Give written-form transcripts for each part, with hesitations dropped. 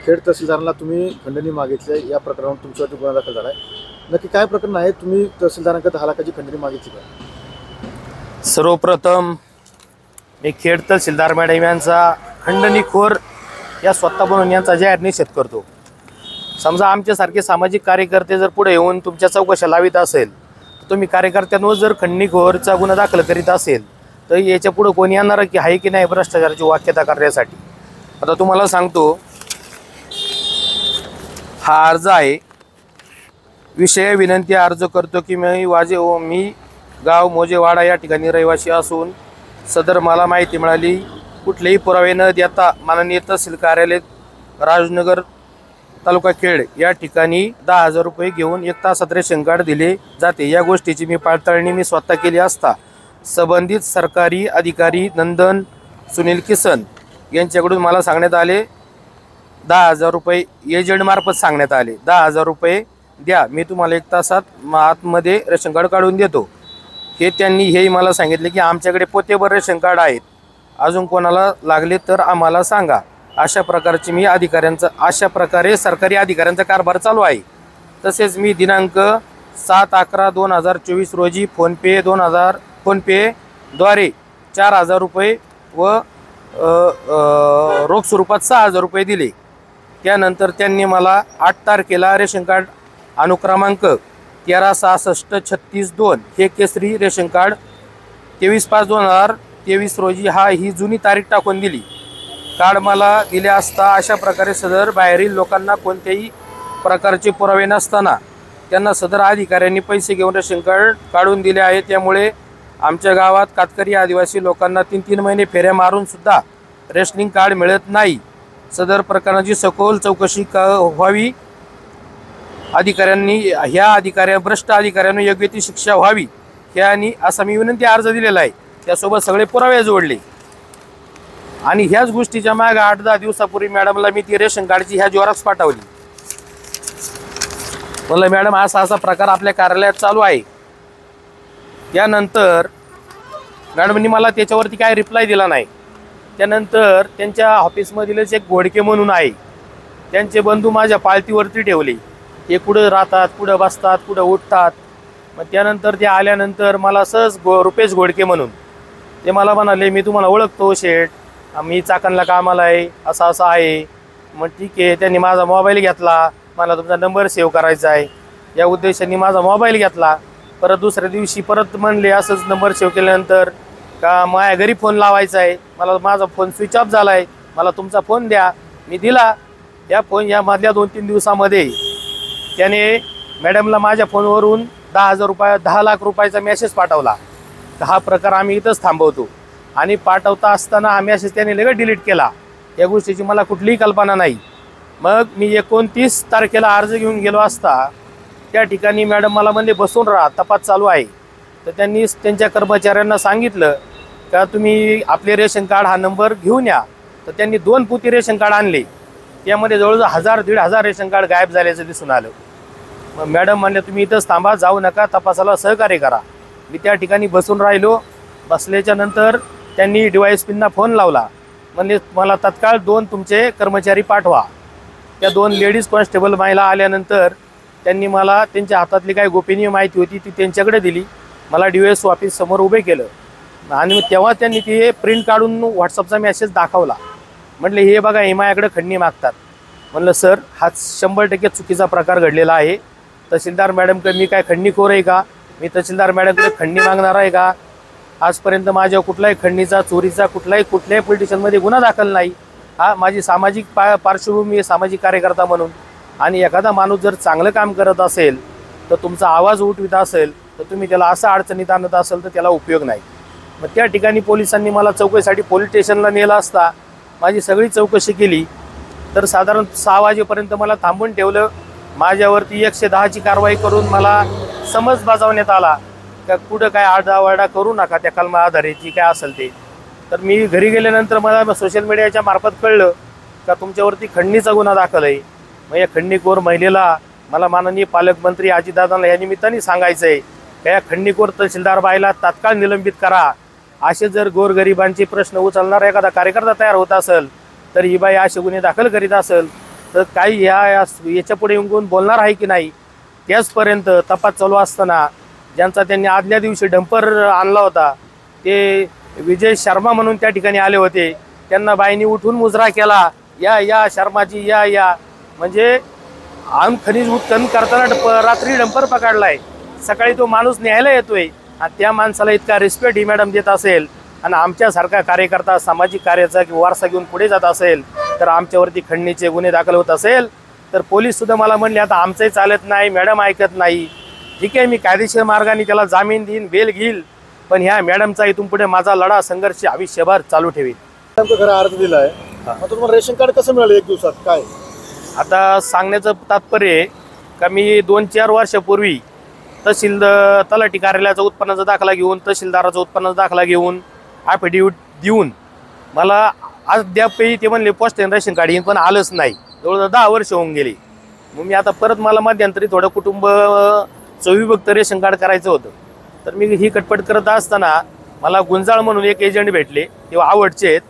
खेड तहसीलदारांना तुम्ही खंडणी मागितली या प्रकरणावर तुमच्यावरती गुन्हा दाखल झाला आहे। नक्की काय प्रकरण आहे? तुम्ही तहसीलदारांकडे 10 लाखाची खंडणी मागितली का? सर्वप्रथम मी खेड तहसीलदार मॅडम यांचा खंडणीखोर या स्वतः बनवून यांचा जाहीर निषेध करतो। समजा आमच्यासारखे सामाजिक कार्यकर्ते जर पुढे येऊन तुमच्या चौकशा लावित असेल, तर तुम्ही कार्यकर्त्यांवर जर खंडणीखोरचा गुन्हा दाखल करीत असेल तर याच्या पुढे कोणी येणार की आहे की नाही भ्रष्टाचाराची वाक्यता करण्यासाठी। आता तुम्हाला सांगतो, हा अर्ज आहे। विषय विनंती अर्ज करतो की मी गाव मोजेवाडा या ठिकाणी रहिवासी असून सदर मला माहिती मिळाली कुठलेही पुरावे न देता माननीय तहसील कार्यालय राजनगर तालुका खेड या ठिकाणी 10,000 रुपये घेऊन 1 तासात रेशन कार्ड दिले जाते। या गोष्टीची पडताळणी मी स्वतः केली असता संबंधित सरकारी अधिकारी नंदन सुनील किसन यांच्याकडून मला सांगण्यात आले 10,000 रुपये एजंटमार्फत सांगण्यात आले 10,000 रुपये द्या, मी तुम्हाला 1 तासात आतमध्ये रेशन कार्ड काढून देतो। त्यांनी हेही मला सांगितले की आमच्याकडे पोतेभर रेशन कार्ड आहेत, अजून कोणाला लागले तर आम्हाला सांगा। अशा प्रकारे सरकारी अधिकाऱ्यांचा कारभार चालू आहे। तसेच मी दिनांक 7/11/2024 रोजी फोनपेद्वारे 4,000 रुपये व रोख स्वरूपात 6,000 रुपये दिले। त्यानंतर त्यांनी मला 8 तारखेला रेशन कार्ड अनुक्रमांक 136632 हे केसरी रेशन कार्ड 23/5/2023 रोजी ही जुनी तारीख टाकून दिली। कार्ड मला दिले असता अशा प्रकारे सदर बाहेरील लोकांना कोणत्याही प्रकारचे पुरावे नसताना त्यांना सदर अधिकाऱ्यांनी पैसे घेऊन रेशन कार्ड काढून दिले आहे। त्यामुळे आमच्या गावात कातकरी आदिवासी लोकांना 3-3 महिने फेऱ्या मारून सुद्धा रेशनिंग कार्ड मिळत नाही। सदर प्रकरणाची सखोल चौकशी व्हावी, भ्रष्ट अधिकाऱ्यांना योग्य ती शिक्षा व्हावी आणि असा मी विनंती अर्ज दिलेला आहे। त्यासोबत सगळे पुरावे जोडले आणि ह्याच गोष्टीच्या मागे 8-10 दिवसापूर्वी मॅडमला मी ती रेशन कार्डची झेरॉक्स पाठवली। म्हणलं मॅडम असा प्रकार आपल्या कार्यालयात चालू आहे। त्यानंतर मॅडमनी मला त्याच्यावरती काय रिप्लाय दिला नाही। त्यानंतर त्यांच्या ऑफिसमधीलच एक घोडके म्हणून आहे, त्यांचे बंधू माझ्या पाळतीवरती ठेवले। हे कुठं राहतात, कुठं बसतात, कुठं उठतात। मग त्यानंतर ते आल्यानंतर मला सहज रुपेश घोडके म्हणून ते मला म्हणाले, मी तुम्हाला ओळखतो शेठ, मी चाकणला कामाला आहे, असं आहे। मग ठीक आहे, त्यांनी माझा मोबाईल घेतला, मला तुमचा नंबर सेव्ह करायचा आहे या उद्देशाने माझा मोबाईल घेतला। परत दुसऱ्या दिवशी परत म्हणले असंच नंबर सेव्ह केल्यानंतर का माझ्या घरी फोन लावायचा आहे, मला माझा फोन स्विच ऑफ झाला आहे, मला तुमचा फोन द्या। मी दिला या मधल्या 2-3 दिवसामध्ये त्याने मॅडमला माझ्या फोनवरून 10 लाख रुपयाचा मेसेज पाठवला। हा प्रकार आम्ही इथंच थांबवतो आणि पाठवता असताना हा मेसेज त्याने लगेच डिलीट केला। या गोष्टीची मला कुठलीही कल्पना नाही। मग मी 29 तारखेला अर्ज घेऊन गेलो असता त्या ठिकाणी मॅडम मला म्हणले बसून राहा, तपास चालू आहे। तर त्यांनी त्यांच्या कर्मचाऱ्यांना सांगितलं का तुम्ही आपले रेशन कार्ड हा नंबर घेऊन या। तर त्यांनी 2 पोती रेशन कार्ड आणले, त्यामध्ये जवळजवळ 1000-1500 रेशन कार्ड गायब झाल्याचं दिसून आलं। मग मॅडम म्हणले तुम्ही इथंच थांबा, जाऊ नका, तपासाला सहकार्य करा। मी त्या ठिकाणी बसून राहिलो। बसल्याच्या नंतर त्यांनी DYSPना फोन लावला, म्हणजे मला तत्काळ 2 तुमचे कर्मचारी पाठवा। त्या 2 लेडीज कॉन्स्टेबल महिला आल्यानंतर त्यांनी मला त्यांच्या हातातली काही गोपनीय माहिती होती ती त्यांच्याकडे दिली, मला DYS ऑफिस समोर उभे केलं आणि तेव्हा त्यांनी ते प्रिंट काढून व्हॉट्सअपचा मेसेज दाखवला। म्हटले हे बघा, हे माझ्याकडे खंडणी मागतात। म्हणलं सर, हा 100% चुकीचा प्रकार घडलेला आहे। तहसीलदार मॅडमकडे मी काय खंडणीखोर आहे का? मी तहसीलदार मॅडमकडे खंडणी मागणार आहे का? आजपर्यंत माझ्यावर कुठलाही खंडणीचा, चोरीचा कुठल्याही पोलिटिशनमध्ये गुन्हा दाखल नाही। माझी सामाजिक पार्श्वभूमी आहे, सामाजिक कार्यकर्ता म्हणून। आणि एखादा माणूस जर चांगलं काम करत असेल तर तुमचा आवाज उठवित असेल तर तुम्ही त्याला असं अडचणीत आणत असेल तर त्याला उपयोग नाही। मग त्या ठिकाणी पोलिसांनी मला चौकशीसाठी पोलीस स्टेशनला नेलं असता माझी सगळी चौकशी केली तर साधारण 6 वाजेपर्यंत मला थांबून ठेवलं। माझ्यावरती 110ची कारवाई करून मला समज बजावण्यात आला का कुठं काय आरडाओरडा करू नका, त्या कलमा आधारेची काय असेल ते। तर मी घरी गेल्यानंतर मला सोशल मीडियाच्या मार्फत कळलं का तुमच्यावरती खंडणीचा गुन्हा दाखल आहे। मग या खंडणीखोर महिलेला मला माननीय पालकमंत्री अजितदादांना या निमित्ताने सांगायचं आहे का या खंडणीखोर तहसीलदार बाईला तात्काळ निलंबित करा। असे जर गोरगरिबांचे प्रश्न उचलणारा एखादा कार्यकर्ता तयार होत असेल तर ही बाई असे गुन्हे दाखल करीत असेल तर काही याच्या पुढे येऊन बोलणार आहे की नाही, त्याचपर्यंत तपास चालू असताना ज्यांचा त्यांनी आदल्या दिवशी डंपर आणला होता ते विजय शर्मा म्हणून त्या ठिकाणी आले होते. त्यांना बाईंनी उठून मुजरा केला, या शर्माजी या म्हणजे खनिज उत्खनन करताना रात्री डंपर पकडलाय, सकाळी तो माणूस न्यायला येतोय आणि त्या माणसाला इतका रिस्पेक्ट ही मॅडम देत असेल आणि आमच्यासारखा कार्यकर्ता सामाजिक कार्याचा किंवा वारसा घेऊन पुढे जात असेल तर आमच्यावरती खंडणीचे गुन्हे दाखल होत असेल तर पोलीस सुद्धा मला म्हणले आता आमचंही चालत नाही, मॅडम ऐकत नाही. ठीक आहे, मी कायदेशीर मार्गाने त्याला जामीन देईन, बेल घेईल, पण ह्या मॅडमचा इथून पुढे माझा लढा संघर्ष आयुष्यभर चालू ठेवीन. घरा अर्ज दिला आहे, मग तुम्हाला रेशन कार्ड कसं मिळालं 1 दिवसात काय? आता सांगण्याचं तात्पर्य आहे का मी 2-4 वर्षापूर्वी तलाठी कार्यालयाचा उत्पन्नाचा दाखला घेऊन, तहसीलदाराचा उत्पन्नाचा दाखला घेऊन, ॲफिडेविट देऊन मला अद्यापही ते म्हणले पोस्ट रेशन कार्ड येईन, पण आलंच नाही. जवळजवळ 10 वर्ष होऊन गेली. मग मी आता परत मला मध्यंतरी थोडं कुटुंब विभक्त रेशन कार्ड करायचं होतं, तर मी ही कटपट करत असताना मला गुंजाळ म्हणून एक एजंट भेटले, तेव्हा आवडचे आहेत.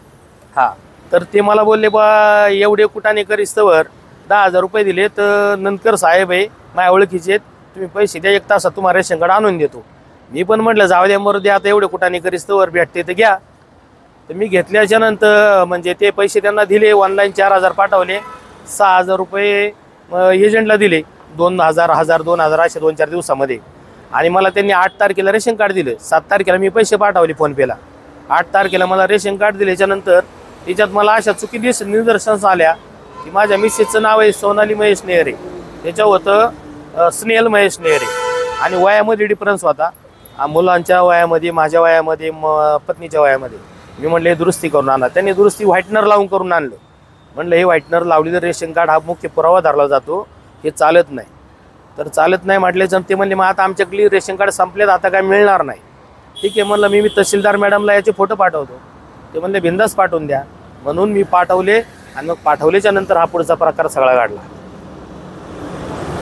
हां, तर ते मला बोलले बा एवढे कुठाने करिस्तवर 10,000 रुपये दिले, तर नंदकर साहेब आहे माझ्या ओळखीचे आहेत, तुम्ही पैसे द्या, 1 तासात तुम्हाला रेशन कार्ड आणून देतो. मी पण म्हटलं जाऊ द्या मरू द्या, आता एवढे कुठाने करिस्तवर भेटते तर घ्या. तर मी घेतल्याच्या नंतर म्हणजे ते पैसे त्यांना दिले, ऑनलाईन 4,000 पाठवले, 6,000 रुपये एजंटला दिले, 2,000 2,000 असे 2-4 दिवसामध्ये. आणि मला त्यांनी 8 तारखेला रेशन कार्ड दिलं. 7 तारखेला मी पैसे पाठवले फोनपेला. 8 तारखेला मला रेशन कार्ड दिल्याच्यानंतर त्याच्यात मला अशा चुकी निदर्शनास आल्या की माझ्या मिसेसचं नाव आहे सोनाली महेश नेहरे, त्याच्या होतं स्नेहल महेश नेहरे, आणि वयामध्ये डिफरन्स होता, मुलांच्या वयामध्ये, माझ्या वयामध्ये, पत्नीच्या वयामध्ये. मी म्हटलं हे दुरुस्ती करून आणा. त्यांनी दुरुस्ती व्हाईटनर लावून करून आणलं. म्हटलं हे व्हाईटनर लावली तर रेशन कार्ड हा मुख्य पुरावा धरला जातो, हे चालत नाही. तर चालत नाही म्हटल्याचं ते म्हणले मग आता आमच्याकडली रेशन कार्ड संपलेत, आता काय मिळणार नाही. ठीक आहे म्हणलं, मी तहसीलदार मॅडमला याचे फोटो पाठवतो. ते म्हणले बिंदास पाठवून द्या. म्हणून मी पाठवले आणि मग पाठवल्याच्या नंतर हा पुढचा प्रकार सगळा घडला.